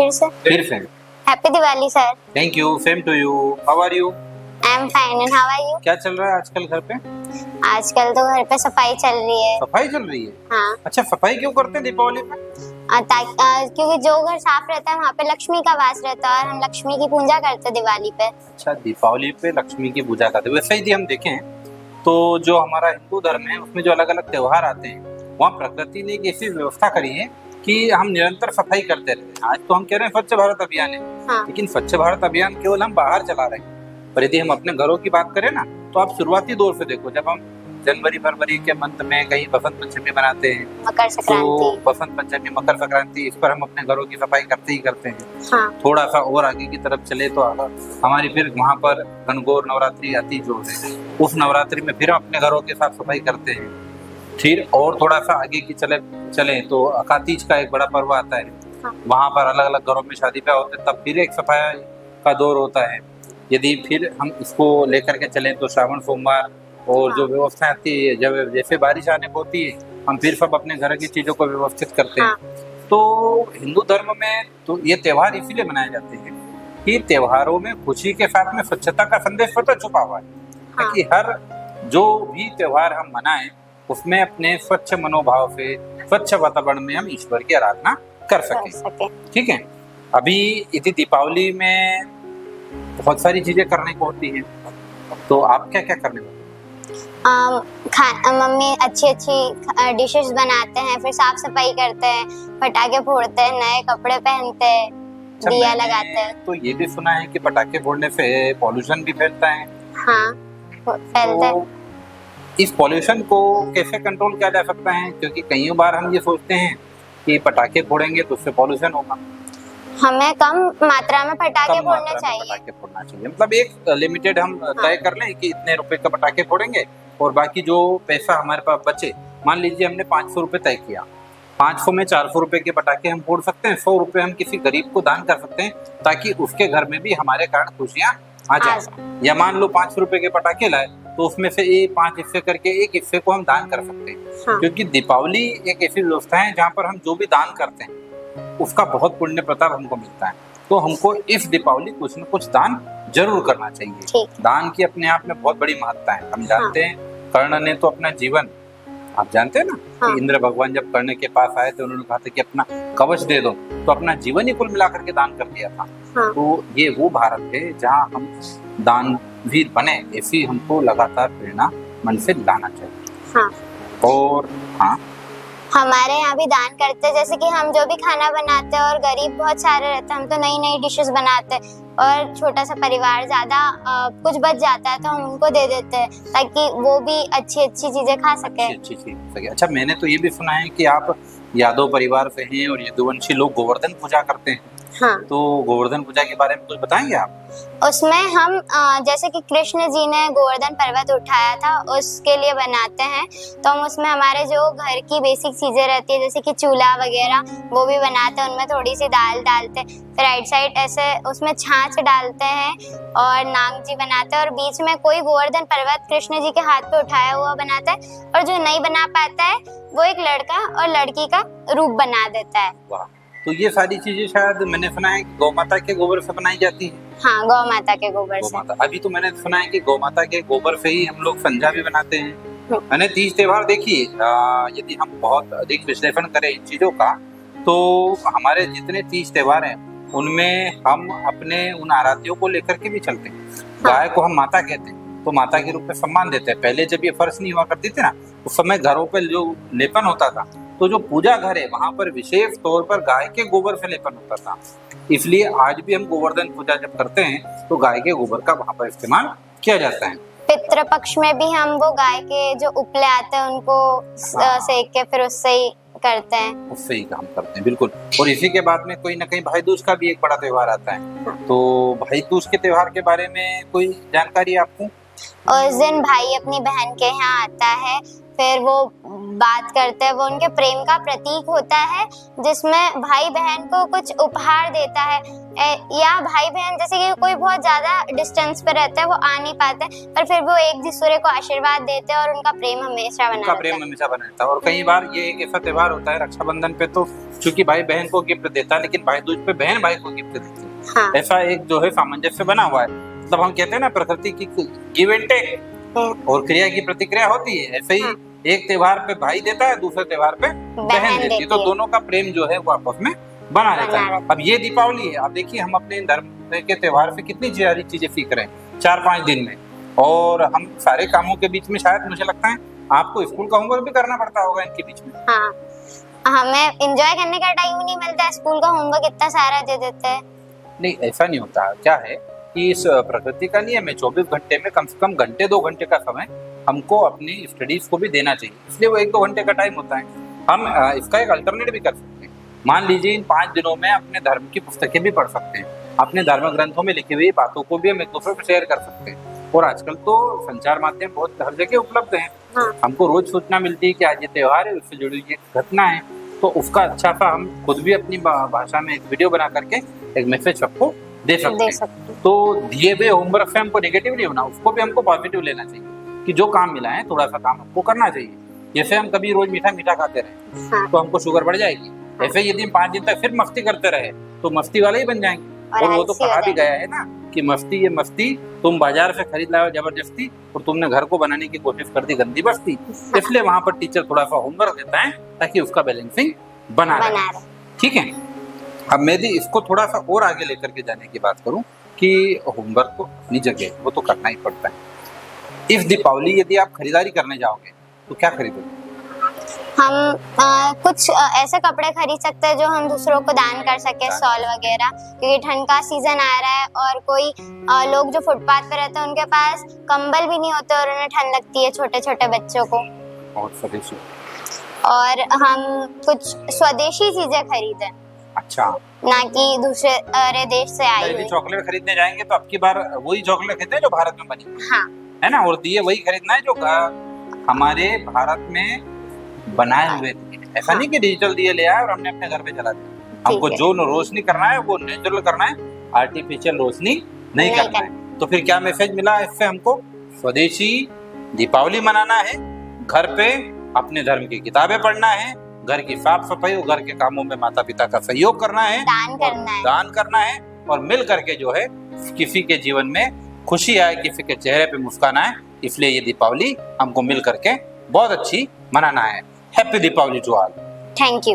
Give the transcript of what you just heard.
फिर से happy Diwali sir. Thank you, same to you. How are you? I am fine and how are you? क्या चल रहा है आजकल घर पे? आजकल तो घर पे सफाई चल रही है। सफाई चल रही है? हाँ। अच्छा, सफाई क्यों करते हैं दीपावली में? क्योंकि जो घर साफ रहता है वहाँ पे लक्ष्मी का वास रहता है और हम लक्ष्मी की पूजा करते हैं दिवाली पे। अच्छा, दीपावली पे लक्ष्मी की पूजा करते हैं। वैसे यदि हम देखें तो जो हमारा हिंदू धर्म है उसमें जो अलग अलग त्योहार आते हैं वहाँ प्रकृति ने एक ऐसी व्यवस्था करी है कि हम निरंतर सफाई करते रहते हैं। आज तो हम कह रहे हैं स्वच्छ भारत अभियान है, हाँ। लेकिन स्वच्छ भारत अभियान केवल हम बाहर चला रहे हैं, पर यदि हम अपने घरों की बात करें ना तो आप शुरुआती दौर से देखो, जब हम जनवरी फरवरी के मंथ में कहीं बसंत पंचमी बनाते हैं, मकर संक्रांति, तो बसंत पंचमी मकर संक्रांति, इस पर हम अपने घरों की सफाई करते ही करते हैं। हाँ। थोड़ा सा और आगे की तरफ चले तो हमारी फिर वहाँ पर गणगौर नवरात्रि आती जो है, उस नवरात्रि में फिर हम अपने घरों की साफ सफाई करते हैं। फिर और थोड़ा सा आगे की चले तो अकातीज का एक बड़ा पर्व आता है, हाँ। वहाँ पर अलग अलग घरों में शादी ब्याह होते हैं, तब फिर एक सफाई का दौर होता है। यदि फिर हम इसको लेकर के चलें तो श्रावण सोमवार और जो व्यवस्था आती है, जब जैसे बारिश आने को होती है हम फिर सब अपने घर की चीजों को व्यवस्थित करते हैं। हाँ। तो हिंदू धर्म में तो ये त्योहार इसीलिए मनाए जाते हैं कि त्योहारों में खुशी के साथ में स्वच्छता का संदेश तो छुपा हुआ है, ताकि हर जो भी त्योहार हम मनाएं उसमें अपने स्वच्छ मनोभाव से स्वच्छ वातावरण में हम ईश्वर की आराधना कर सकें। ठीक है। अभी यदि दीपावली में बहुत सारी चीजें करने को होती है, तो आप क्या क्या करने को? मम्मी अच्छी अच्छी डिशेस बनाते हैं, फिर साफ सफाई करते हैं, पटाखे फोड़ते हैं, नए कपड़े पहनते हैं, दिया लगाते हैं। तो ये भी सुना है कि पटाखे फोड़ने से पॉल्यूशन भी फैलता है। हाँ, फैलता है। इस पॉल्यूशन को कैसे कंट्रोल किया जा सकता है? क्योंकि कई बार हम ये सोचते हैं कि पटाखे फोड़ेंगे तो उससे पॉल्यूशन होगा। हमें कम मात्रा में पटाखे फोड़ने चाहिए। पटाखे फोड़ना चाहिए, मतलब एक लिमिटेड हम तय कर लें कि इतने रुपए का पटाखे फोड़ेंगे और बाकी जो पैसा हमारे पास बचे, मान लीजिए हमने 500 रुपए तय किया, 500 में 400 रुपए के पटाखे हम फोड़ सकते हैं, 100 रुपए हम किसी गरीब को दान कर सकते हैं ताकि उसके घर में भी हमारे कारण खुशियां आ जाए। या मान लो 500 रुपए के पटाखे लाए तो उसमें से 5 हिस्से करके एक हिस्से को हम दान कर सकते हैं। हाँ। क्योंकि दीपावली एक ऐसी व्यवस्था है जहाँ पर हम जो भी दान करते हैं उसका बहुत पुण्य प्रताप हमको मिलता है। तो हमको इस दीपावली कुछ न कुछ दान जरूर करना चाहिए। दान की अपने आप में बहुत बड़ी महत्ता है। हम जानते हैं कर्ण ने तो अपना जीवन, आप जानते हैं ना, हाँ। कि इंद्र भगवान जब कर्ण के पास आए थे उन्होंने कहा था कि अपना कवच दे दो, तो अपना जीवन ही कुल मिलाकर के दान कर दिया था। हाँ। तो ये वो भारत है जहाँ हम दानवीर बने, ऐसी हमको लगातार प्रेरणा मन से लाना चाहिए। हाँ। और हाँ, हमारे यहाँ भी दान करते हैं, जैसे कि हम जो भी खाना बनाते हैं और गरीब बहुत सारे रहते हैं, हम तो नई नई डिशेस बनाते हैं और छोटा सा परिवार ज्यादा कुछ बच जाता है तो हम उनको दे देते हैं ताकि वो भी अच्छी अच्छी चीजें खा सके। अच्छी चीज। अच्छा, मैंने तो ये भी सुना है कि आप यादव परिवार से हैं और यदुवंशी लोग गोवर्धन पूजा करते हैं। हाँ। तो गोवर्धन पूजा के बारे में कुछ बताएंगे आप? उसमें हम जैसे कि कृष्ण जी ने गोवर्धन पर्वत उठाया था उसके लिए बनाते हैं, तो हम उसमें हमारे जो घर की बेसिक चीजें रहती है जैसे कि चूल्हा वगैरह वो भी बनाते हैं, उनमें थोड़ी सी दाल डालते हैं, फिर राइट साइड ऐसे उसमें छाछ डालते हैं और नाग जी बनाते हैं और बीच में कोई गोवर्धन पर्वत कृष्ण जी के हाथ पे उठाया हुआ बनाता है और जो नहीं बना पाता है वो एक लड़का और लड़की का रूप बना देता है। वाह, तो ये सारी चीजें शायद मैंने सुना है गौ माता के गोबर से बनाई जाती है। हाँ, गौ माता के गोबर से। अभी तो मैंने सुना है कि गौ माता के गोबर से ही हम लोग संझा भी बनाते हैं। मैंने तीज त्योहार देखिए, यदि हम बहुत अधिक विश्लेषण करें इन चीजों का तो हमारे जितने तीज त्योहार हैं उनमें हम अपने उन आराध्यों को लेकर के भी चलते हैं। गाय को हम माता कहते हैं तो माता के रूप में सम्मान देते हैं। पहले जब ये फर्श नहीं हुआ करती थी ना, उस समय घरों पर जो लेपन होता था तो जो पूजा घर है वहां पर विशेष तौर पर गाय के गोबर से लेपन होता था। इसलिए आज भी हम गोवर्धन पूजा जब करते हैं तो गाय के गोबर का वहां पर इस्तेमाल किया जाता है। पितृ पक्ष में भी हम वो गाय के जो उपले आते हैं उनको सेक के फिर उससे ही करते हैं, उससे ही काम करते हैं। बिल्कुल। और इसी के बाद में कोई ना कहीं भाई दूज का भी एक बड़ा त्योहार आता है, तो भाई दूज के त्योहार के बारे में कोई जानकारी आपको? उस दिन भाई अपनी बहन के यहाँ आता है, फिर वो बात करते हैं, वो उनके प्रेम का प्रतीक होता है जिसमें भाई बहन को कुछ उपहार देता है या भाई बहन जैसे कि कोई बहुत ज्यादा डिस्टेंस पे रहता है वो आ नहीं पाते पर फिर वो एक दूसरे को आशीर्वाद देते हैं और उनका प्रेम हमेशा बना रहता है। और कई बार ये एक ऐसा त्योहार होता है रक्षाबंधन पे, तो क्योंकि भाई बहन को गिफ्ट देता है, लेकिन भाई दूज पे बहन भाई को गिफ्ट देती है। हाँ। ऐसा एक जो है सामंजस्य बना हुआ है। मतलब हम कहते हैं ना प्रकृति की गिव एंड टेक और क्रिया की प्रतिक्रिया होती है। ऐसे ही एक त्योहार पे भाई देता है, दूसरे त्योहार पे बहन देती है, तो दोनों का प्रेम जो है वो आपस में बना रहता है। अब ये दीपावली है, अब देखिए हम अपने धर्म के त्योहार पे कितनी सारी चीजें सीख रहे हैं 4-5 दिन में, और हम सारे कामों के बीच में शायद मुझे लगता है आपको स्कूल का होमवर्क भी करना पड़ता होगा इनके बीच में। हाँ, हमें एंजॉय करने का टाइम नहीं मिलता है, स्कूल का होमवर्क इतना सारा दे देते हैं। नहीं, ऐसा नहीं होता। क्या है कि इस प्रकृति का नियम है 24 घंटे में कम से कम घंटे 2 घंटे का समय हमको अपनी स्टडीज को भी देना चाहिए, इसलिए वो 1-2 घंटे का टाइम होता है। हम इसका एक अल्टरनेट भी कर सकते हैं। मान लीजिए इन 5 दिनों में अपने धर्म की पुस्तकें भी पढ़ सकते हैं, अपने धर्म ग्रंथों में लिखी हुई बातों को भी हम एक दूसरे को शेयर कर सकते हैं। और आजकल तो संचार माध्यम बहुत हर जगह उपलब्ध है। हाँ। हमको रोज सूचना मिलती है कि आज ये त्योहार है, उससे जुड़ी हुई एक घटना है, तो उसका अच्छा सा हम खुद भी अपनी भाषा में एक वीडियो बना करके एक मैसेज सबको दे सकते हैं। तो दिए हुए होमवर्क से हमको नेगेटिव नहीं होना, उसको भी हमको पॉजिटिव लेना चाहिए कि जो काम मिला है थोड़ा सा काम हमको करना चाहिए। जैसे हम कभी रोज मीठा मीठा खाते रहे हाँ। तो हमको शुगर बढ़ जाएगी, ऐसे यदि हम 5 दिन तक फिर मस्ती करते रहे तो मस्ती वाले ही बन जाएंगे। और वो तो कहा भी गया है ना कि मस्ती ये मस्ती, तुम बाजार से खरीद लाओ जबरदस्ती और तुमने घर को बनाने की कोशिश कर दी गंदी बस्ती। इसलिए वहां पर टीचर थोड़ा सा होमवर्क देता है ताकि उसका बैलेंसिंग बना रहे। ठीक है, अब मैं भी इसको थोड़ा सा और आगे लेकर के जाने की बात करूं कि होमवर्क तो अपनी जगह वो तो करना ही पड़ता है। इस दीपावली यदि आप खरीदारी करने जाओगे तो क्या खरीदोगे? हम कुछ ऐसे कपड़े खरीद सकते हैं जो हम दूसरों को दान कर सके, शॉल वगैरह, क्योंकि ठंड का सीजन आ रहा है और कोई लोग जो फुटपाथ पे रहते हैं उनके पास कंबल भी नहीं होते और उन्हें ठंड लगती है, छोटे छोटे बच्चों को। और स्वदेशी, और हम कुछ स्वदेशी चीजें खरीदें, अच्छा, ना कि दूसरे देश से आई यदि हुई। चॉकलेट खरीदने जाएंगे तो अब की बार वही चॉकलेट खरीदते हैं जो भारत में बनी हाँ। है ना, और दिए वही खरीदना है जो हमारे भारत में बनाए हुए थे। ऐसा नहीं कि डिजिटल दिए ले आए और हमने अपने घर पे जला दिया। हमको जो रोशनी करना है वो नेचुरल करना है, आर्टिफिशियल रोशनी नहीं करना है। तो फिर क्या मैसेज मिला इससे हमको? स्वदेशी दीपावली मनाना है, घर पे अपने धर्म की किताबें पढ़ना है, घर की साफ सफाई और घर के कामों में माता पिता का सहयोग करना है, दान करना है और मिल करके जो है किसी के जीवन में खुशी आए, किसी के चेहरे पे मुस्कान आए। इसलिए ये दीपावली हमको मिल करके बहुत अच्छी मनाना है। Happy Deepavali to all. Thank you.